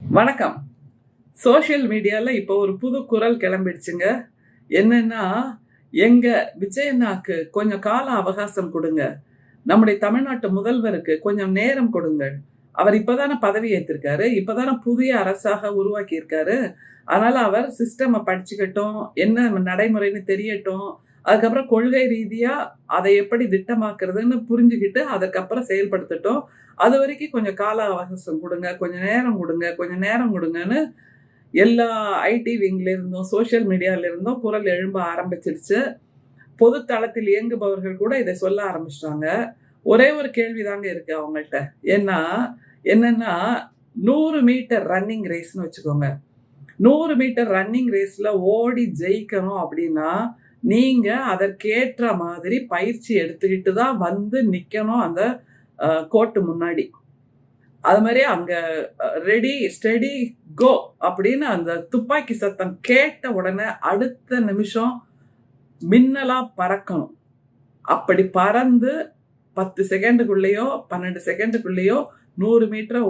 வணக்கம். சோஷியல் மீடியால இப்போ ஒரு புது குரல் கிளம்பிடுச்சுங்க. இப்போ ஒரு புது குரல் கிளம்பிடுச்சுங்க. என்னன்னா, எங்க விஜயண்ணாக்கு கொஞ்சம் கால அவகாசம் குடுங்க. நம்முடைய தமிழ்நாட்டு முதல்வருக்கு கொஞ்சம் நேரம் கொடுங்கள். அவர் இப்பதானே பதவி ஏத்திருக்காரு. இப்பதானே புதிய அரசாக உருவாக்கியிருக்காரு. அதனால அவர் சிஸ்டம படிச்சுக்கட்டும். என்ன நடைமுறைன்னு தெரியட்டும். அதுக்கப்புறம் கொள்கை ரீதியா அதை எப்படி திட்டமாக்குறதுன்னு புரிஞ்சுகிட்டு, அதுக்கப்புறம் செயல்படுத்தட்டும். அதுவரைக்கும் கொஞ்சம் கால அவகாசம் குடுங்க. கொஞ்சம் நேரம் குடுங்க. கொஞ்சம் நேரம் குடுங்கன்னு எல்லா ஐடி விங்ல இருந்தும், சோஷியல் மீடியால இருந்தும் குரல் எழும்ப ஆரம்பிச்சிருச்சு. பொது தளத்தில் இயங்குபவர்கள் கூட இதை சொல்ல ஆரம்பிச்சிட்டாங்க. ஒரே ஒரு கேள்விதாங்க இருக்கு அவங்கள்ட்ட. ஏன்னா, என்னன்னா 100 மீட்டர் ரன்னிங் ரேஸ்ன்னு வச்சுக்கோங்க. 100 மீட்டர் ரன்னிங் ரேஸ்ல ஓடி ஜெயிக்கணும் அப்படின்னா, நீங்க அதற்கேற்ற மாதிரி பயிற்சி எடுத்துக்கிட்டு தான் வந்து நிக்கணும் அந்த கோர்ட் முன்னாடி. அது மாதிரி அங்க ரெடி, ஸ்டெடி, கோ அப்படின்னு அந்த துப்பாக்கி சத்தம் கேட்ட உடனே அடுத்த நிமிஷம் மின்னலா பறக்கணும். அப்படி பறந்து 10 செகண்டுக்குள்ளேயோ 12 செகண்டுக்குள்ளேயோ 100 மீட்டர்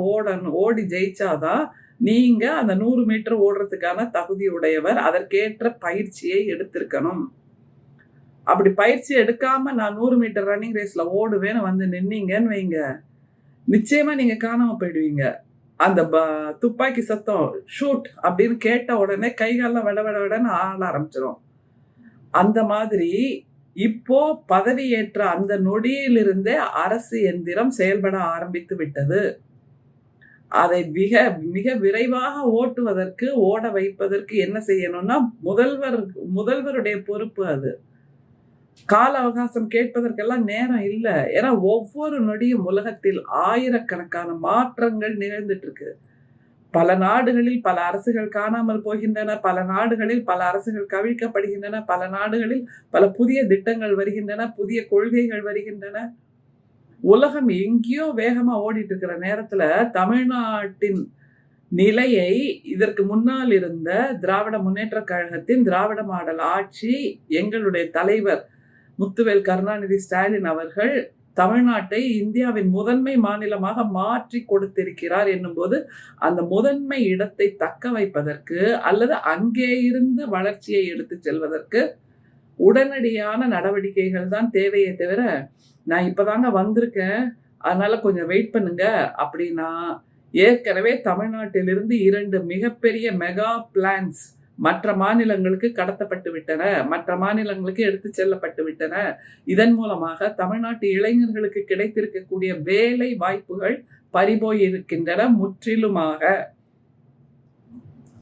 ஓடி ஜெயிச்சாதான் நீங்க அந்த 100 மீட்டர் ஓடுறதுக்கான தகுதி உடையவர். அதற்கேற்ற பயிற்சியை எடுத்திருக்கணும். அப்படி பயிற்சி எடுக்காம நான் 100 மீட்டர் ரன்னிங் ரேஸ்ல ஓடுவேன்னு வந்து நின்னீங்கன்னு வைங்க, நிச்சயமா நீங்க காணாம போயிடுவீங்க. அந்த துப்பாக்கி சத்தம் ஷூட் அப்படின்னு கேட்ட உடனே கைகாலெல்லாம் விட விட விடன்னு ஆட ஆரம்பிச்சிடும். அந்த மாதிரி இப்போ பதவியேற்ற அந்த நொடியிலிருந்தே அரசு எந்திரம் செயல்பட ஆரம்பித்து விட்டது. அதை மிக மிக விரைவாக ஓட வைப்பதற்கு என்ன செய்யணும்னா முதல்வருடைய பொறுப்பு அது. கால அவகாசம் கேட்பதற்கெல்லாம் நேரம் இல்லை. ஏன்னா ஒவ்வொரு நொடியும் உலகத்தில் ஆயிரக்கணக்கான மாற்றங்கள் நிகழ்ந்துட்டு இருக்கு. பல நாடுகளில் பல அரசுகள் காணாமல் போகின்றன. பல நாடுகளில் பல அரசுகள் கவிழ்க்கப்படுகின்றன. பல நாடுகளில் பல புதிய திட்டங்கள் வருகின்றன. புதிய கொள்கைகள் வருகின்றன. உலகம் எங்கேயோ வேகமா ஓடிட்டு இருக்கிற நேரத்துல தமிழ்நாட்டின் நிலையை இதற்கு முன்னால் இருந்த திராவிட முன்னேற்ற கழகத்தின் திராவிட மாடல் ஆட்சி, எங்களுடைய தலைவர் முத்துவேல் கருணாநிதி ஸ்டாலின் அவர்கள் தமிழ்நாட்டை இந்தியாவின் முதன்மை மாநிலமாக மாற்றி கொடுத்திருக்கிறார் என்னும்போது, அந்த முதன்மை இடத்தை தக்க வைப்பதற்கு அல்லது அங்கே இருந்து வளர்ச்சியை எடுத்து செல்வதற்கு உடனடியான நடவடிக்கைகள் தான் தேவையே தவிர, நான் இப்பதாங்க வந்திருக்கேன் அதனால கொஞ்சம் வெயிட் பண்ணுங்க அப்படின்னா, ஏற்கனவே தமிழ்நாட்டிலிருந்து 2 மிகப்பெரிய மெகா பிளான்ஸ் மற்ற மாநிலங்களுக்கு கடத்தப்பட்டு விட்டன. மற்ற மாநிலங்களுக்கு எடுத்து செல்லப்பட்டு விட்டன. இதன் மூலமாக தமிழ்நாட்டு இளைஞர்களுக்கு கிடைத்திருக்கக்கூடிய வேலை வாய்ப்புகள் பறிபோய் இருக்கின்றன முற்றிலுமாக.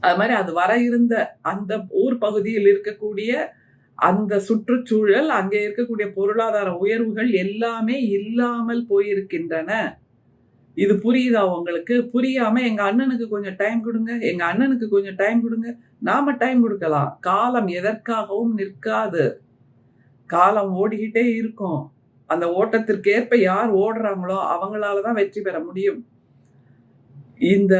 அது மாதிரி அது வர இருந்த அந்த ஊர் பகுதியில் இருக்கக்கூடிய அந்த சுற்றுச்சூழல், அங்கே இருக்கக்கூடிய பொருளாதார உயர்வுகள் எல்லாமே இல்லாமல் போயிருக்கின்றன. இது புரியுதா உங்களுக்கு? புரியாம எங்க அண்ணனுக்கு கொஞ்சம் டைம் கொடுங்க, எங்க அண்ணனுக்கு கொஞ்சம் டைம் கொடுங்க. நாம டைம் கொடுக்கலாம். காலம் எதற்காகவும் நிற்காது. காலம் ஓடிக்கிட்டே இருக்கும். அந்த ஓட்டத்திற்கு ஏற்ப யார் ஓடுறாங்களோ அவங்களாலதான் வெற்றி பெற முடியும். இந்த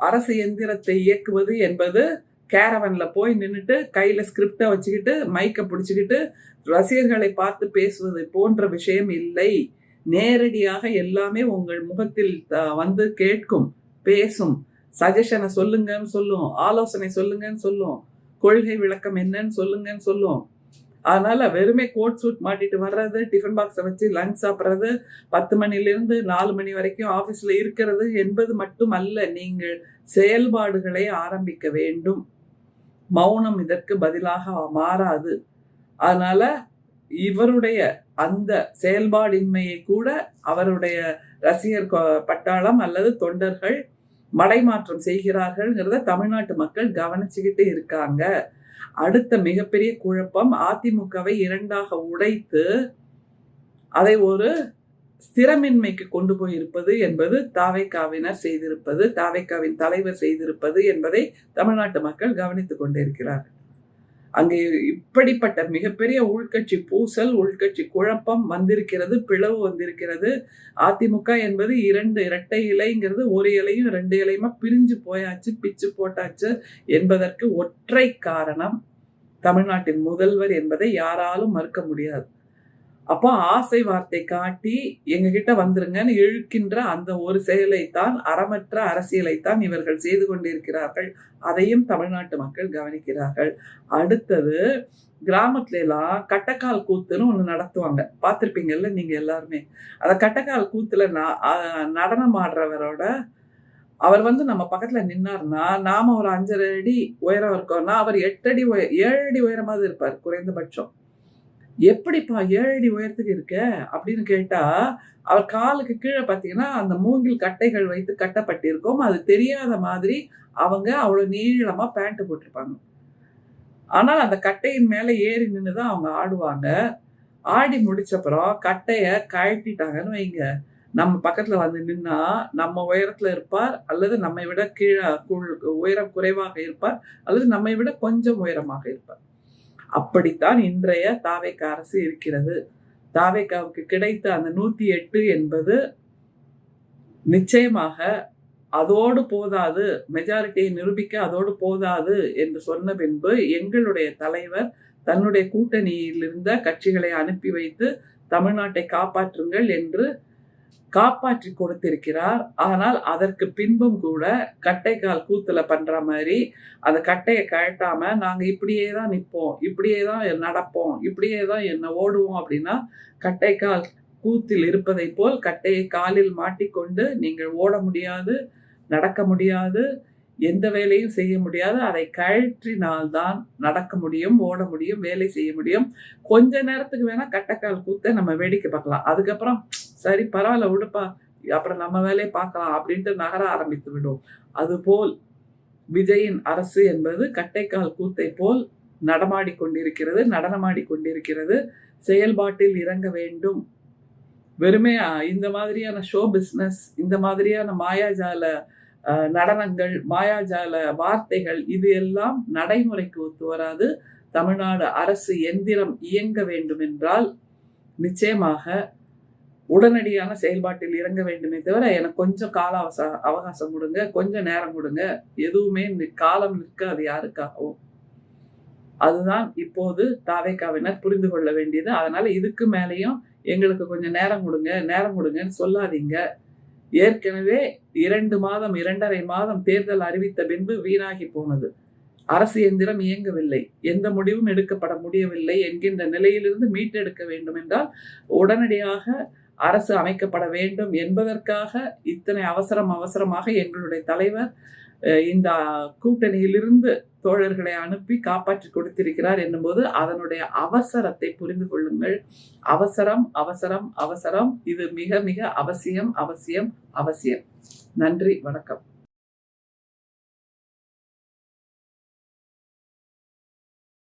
அரசு எந்திரத்தை இயக்குவது என்பது கேரவன்ல போய் நின்றுட்டு கையில ஸ்கிரிப்டை வச்சுக்கிட்டு மைக்க பிடிச்சுக்கிட்டு ரசிகர்களை பார்த்து பேசுவது போன்ற விஷயம் இல்லை. நேரடியாக எல்லாமே உங்கள் முகத்தில் வந்து கேட்கும், பேசும், சஜஷனை சொல்லுங்கன்னு சொல்லும், ஆலோசனை சொல்லுங்கன்னு சொல்லும், கொள்கை விளக்கம் என்னன்னு சொல்லுங்கன்னு சொல்லும். அதனால வெறுமே கோட் சூட் மாட்டிட்டு வர்றது, டிஃபன் பாக்ஸை வச்சு லஞ்ச் சாப்பிட்றது, 10 மணிலிருந்து 4 மணி வரைக்கும் ஆஃபீஸில் இருக்கிறது என்பது மட்டும் அல்ல. நீங்கள் செயல்பாடுகளை ஆரம்பிக்க வேண்டும். மௌனம் இதற்கு பதிலாக மாறாது. அதனால இவருடைய அந்த செயல்பாடின்மையை கூட அவருடைய ரசிகர் பட்டாளம் அல்லது தொண்டர்கள் மடைமாற்றம் செய்கிறார்கள்ங்கிறத தமிழ்நாட்டு மக்கள் கவனிச்சுக்கிட்டு இருக்காங்க. அடுத்த மிகப்பெரிய குழப்பம், அதிமுகவை 2ஆக உடைத்து அதை ஒரு ஸ்திரமின்மைக்கு கொண்டு போயிருப்பது என்பது தாவேகாவினர் செய்திருப்பது, தாவேகாவின் தலைவர் செய்திருப்பது என்பதை தமிழ்நாட்டு மக்கள் கவனித்துக் கொண்டிருக்கிறார்கள். அங்கே இப்படிப்பட்ட மிகப்பெரிய உள்கட்சி பூசல், உள்கட்சி குழப்பம் வந்திருக்கிறது, பிளவு வந்திருக்கிறது. அதிமுக என்பது 2 இரட்டை இலைங்கிறது, ஒரு இலையும் 2 இலையுமா பிரிஞ்சு போயாச்சு, பிச்சு போட்டாச்சு என்பதற்கு ஒற்றை காரணம் தமிழ்நாட்டின் முதல்வர் என்பதை யாராலும் மறுக்க முடியாது. அப்போ ஆசை வார்த்தை காட்டி எங்ககிட்ட வந்துருங்கன்னு இழுக்கின்ற அந்த ஒரு செயலைத்தான், அறமற்ற அரசியலைத்தான் இவர்கள் செய்து கொண்டிருக்கிறார்கள். அதையும் தமிழ்நாட்டு மக்கள் கவனிக்கிறார்கள். அடுத்தது, கிராமத்துல எல்லாம் கட்டக்கால் கூத்துன்னு ஒண்ணு நடத்துவாங்க. பார்த்திருப்பீங்கல்ல நீங்க எல்லாருமே. அந்த கட்டக்கால் கூத்துல நடனம் ஆடுறவரோட அவர் நம்ம பக்கத்துல நின்னாருன்னா, நாம ஒரு 5½ அடி உயரம் இருக்கோம்னா, அவர் 8 அடி 7 அடி உயரமாவது இருப்பார் குறைந்தபட்சம். "எப்படிப்பா 7 அடி உயரத்துக்கு இருக்க?" அப்படின்னு கேட்டா, அவர் காலுக்கு கீழ பார்த்தீங்கன்னா, அந்த மூங்கில் கட்டைகள் வைத்து கட்டப்பட்டிருக்கும். அது தெரியாத மாதிரி அவங்க அவ்வளோ நீளமா பேண்ட் போட்டிருப்பாங்க. ஆனால் அந்த கட்டையின் மேல ஏறி நின்னு தான் அவங்க ஆடுவாங்க. ஆடி முடிச்சப்புறம் கட்டைய கழட்டிட்டாங்கன்னு வைங்க, நம்ம பக்கத்துல வந்து நின்னா, நம்ம உயரத்துல இருப்பார், அல்லது நம்மை விட உயரம் குறைவாக இருப்பார், அல்லது நம்மை விட கொஞ்சம் உயரமாக இருப்பார். அப்படித்தான் இன்றைய தாவேகா அரசு இருக்கிறது. தாவேகாவுக்கு கிடைத்த அந்த 108 என்பது நிச்சயமாக அதோடு போதாது, மெஜாரிட்டியை நிரூபிக்க அதோடு போதாது என்று சொன்ன பின்பு எங்களுடைய தலைவர் தன்னுடைய கூட்டணியில் இருந்த கட்சிகளை அனுப்பி வைத்து தமிழ்நாட்டை காப்பாற்றுங்கள் என்று காப்பாற்றி கொடுத்திருக்கிறார். ஆனால் அதற்கு பின்பும் கூட கட்டைக்கால் கூத்துல பண்ற மாதிரி அந்த கட்டையை கழட்டாம நாங்க இப்படியே தான் நிற்போம், இப்படியே தான் நடப்போம், இப்படியே தான் என்ன ஓடுவோம் அப்படின்னா, கட்டைக்கால் கூத்தில் இருப்பதை போல் கட்டையை காலில் மாட்டிக்கொண்டு நீங்கள் ஓட முடியாது, நடக்க முடியாது, எந்த வேலையும் செய்ய முடியாது. அதை கழற்றினால்தான் நடக்க முடியும், ஓட முடியும், வேலை செய்ய முடியும். கொஞ்ச நேரத்துக்கு வேணா கட்டைக்கால் கூத்த நம்ம வேடிக்கை பார்க்கலாம். அதுக்கப்புறம் சரி பரவாயில்ல விடுப்பா, அப்புறம் நம்ம வேலையை பார்க்கலாம் அப்படின்ட்டு நகர ஆரம்பித்து விடும். அதுபோல் விஜயின் அரசு என்பது கட்டைக்கால் கூத்தை போல் நடமாடி கொண்டிருக்கிறது, நடனமாடி கொண்டிருக்கிறது. செயல்பாட்டில் இறங்க வேண்டும். வெறுமே இந்த மாதிரியான ஷோ பிஸ்னஸ், இந்த மாதிரியான மாயாஜால நடனங்கள், மாயாஜால வார்த்தைகள், இது எல்லாம் நடைமுறைக்கு ஒத்து வராது. தமிழ்நாடு அரசு எந்திரம் இயங்க வேண்டும் என்றால் நிச்சயமாக உடனடியான செயல்பாட்டில் இறங்க வேண்டுமே தவிர, எனக்கு கொஞ்சம் கால அவகாசம் கொடுங்க, கொஞ்சம் நேரம் கொடுங்க, எதுவுமே காலம் நிற்காது யாருக்காகவும். அதுதான் இப்போது தாவேகாவினர் புரிந்து கொள்ள வேண்டியது. அதனால இதுக்கு மேலேயும் எங்களுக்கு கொஞ்சம் நேரம் கொடுங்கன்னு சொல்லாதீங்க. ஏற்கனவே 2 மாதம் 2½ மாதம் தேர்தல் அறிவித்த பின்பு வீணாகி போனது. அரசு எந்திரம் இயங்கவில்லை, எந்த முடிவும் எடுக்கப்பட முடியவில்லை என்கின்ற நிலையிலிருந்து மீட்டெடுக்க வேண்டும் என்றால் உடனடியாக அரசு அமைக்கப்பட வேண்டும் என்பதற்காக இத்தனை அவசரமாக எங்களுடைய தலைவர் இந்த கூட்டணியிலிருந்து தோழர்களை அனுப்பி காப்பாற்றி கொடுத்திருக்கிறார் என்னும்போது அதனுடைய அவசரத்தை புரிந்து கொள்ளுங்கள். அவசரம். இது மிக மிக அவசியம். நன்றி, வணக்கம்.